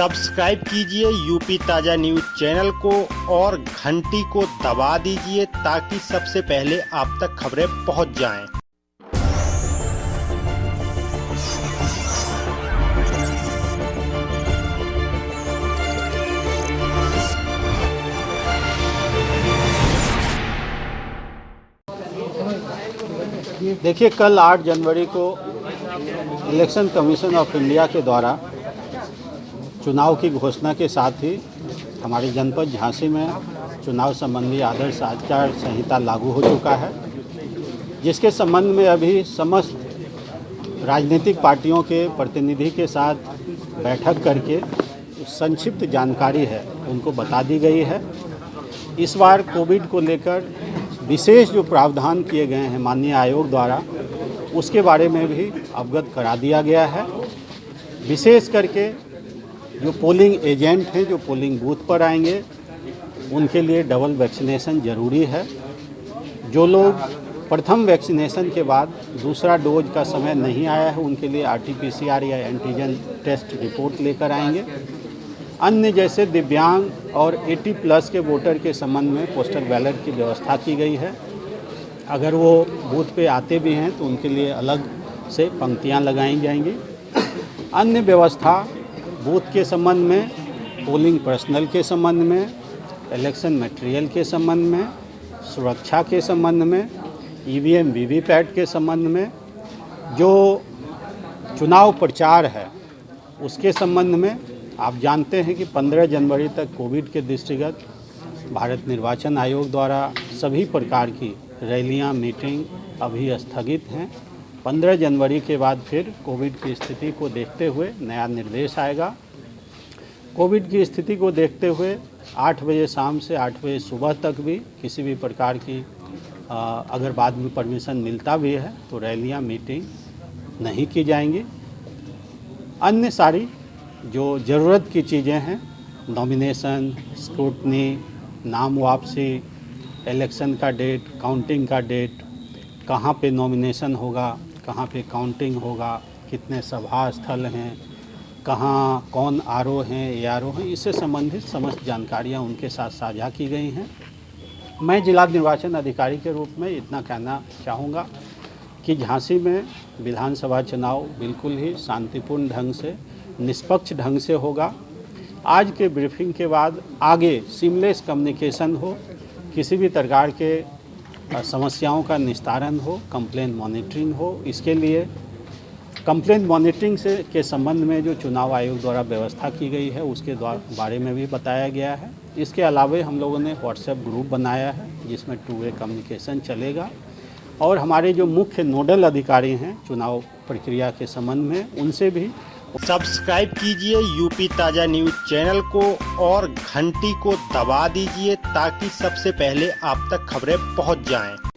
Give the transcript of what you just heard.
Subscribe कीजिए UP ताजा news channel को और घंटी को दबा दीजिए ताकि सबसे पहले आप तक खबरें पहुंच जाएं। देखिए, कल 8 जनवरी को इलेक्शन कमीशन ऑफ इंडिया के द्वारा चुनाव की घोषणा के साथ ही हमारे जनपद झांसी में चुनाव संबंधी आदर्श आचार संहिता लागू हो चुका है, जिसके संबंध में अभी समस्त राजनीतिक पार्टियों के प्रतिनिधि के साथ बैठक करके संक्षिप्त जानकारी है उनको बता दी गई है। इस बार कोविड को लेकर विशेष जो प्रावधान किए गए हैं माननीय आयोग द्वारा, उसके बारे में भी अवगत करा दिया गया है। विशेष करके जो पोलिंग एजेंट हैं, जो पोलिंग बूथ पर आएंगे, उनके लिए डबल वैक्सीनेशन ज़रूरी है। जो लोग प्रथम वैक्सीनेशन के बाद दूसरा डोज का समय नहीं आया है, उनके लिए RT-PCR या एंटीजन टेस्ट रिपोर्ट लेकर आएंगे। अन्य जैसे दिव्यांग और 80+ के वोटर के संबंध में पोस्टल बैलेट की व्यवस्था की गई है। अगर वो बूथ पे आते भी हैं तो उनके लिए अलग से पंक्तियां लगाई जाएंगी। अन्य व्यवस्था बूथ के संबंध में, पोलिंग पर्सनल के संबंध में, इलेक्शन मटेरियल के संबंध में, सुरक्षा के संबंध में, EVM VVPAT के संबंध में, जो चुनाव प्रचार है उसके संबंध में। आप जानते हैं कि 15 जनवरी तक कोविड के दृष्टिगत भारत निर्वाचन आयोग द्वारा सभी प्रकार की रैलियां, मीटिंग अभी स्थगित हैं। 15 जनवरी के बाद फिर कोविड की स्थिति को देखते हुए नया निर्देश आएगा। कोविड की स्थिति को देखते हुए 8 बजे शाम से 8 बजे सुबह तक भी किसी भी प्रकार की अगर बाद में परमिशन मिलता भी है तो रैलियां, मीटिंग नहीं की जाएंगी। अन्य सारी जो ज़रूरत की चीज़ें हैं, नॉमिनेशन, स्क्रूटनी, नाम वापसी, इलेक्शन का डेट, काउंटिंग का डेट, कहाँ पे नॉमिनेशन होगा, कहाँ पे काउंटिंग होगा, कितने सभा स्थल हैं, कहाँ कौन RO हैं, ARO हैं, इससे संबंधित समस्त जानकारियाँ उनके साथ साझा की गई हैं। मैं जिला निर्वाचन अधिकारी के रूप में इतना कहना चाहूँगा कि झांसी में विधानसभा चुनाव बिल्कुल ही शांतिपूर्ण ढंग से, निष्पक्ष ढंग से होगा। आज के ब्रीफिंग के बाद आगे सीमलेस कम्युनिकेशन हो, किसी भी प्रकार के समस्याओं का निस्तारण हो, कंप्लेंट मॉनिटरिंग हो। इसके लिए कंप्लेंट मॉनिटरिंग से के संबंध में जो चुनाव आयोग द्वारा व्यवस्था की गई है उसके बारे में भी बताया गया है। इसके अलावा हम लोगों ने WhatsApp ग्रुप बनाया है जिसमें 2 वे कम्युनिकेशन चलेगा और हमारे जो मुख्य नोडल अधिकारी हैं चुनाव प्रक्रिया के संबंध में, उनसे भी सब्सक्राइब कीजिए यूपी ताजा न्यूज चैनल को और घंटी को दबा दीजिए ताकि सबसे पहले आप तक खबरें पहुंच जाएं।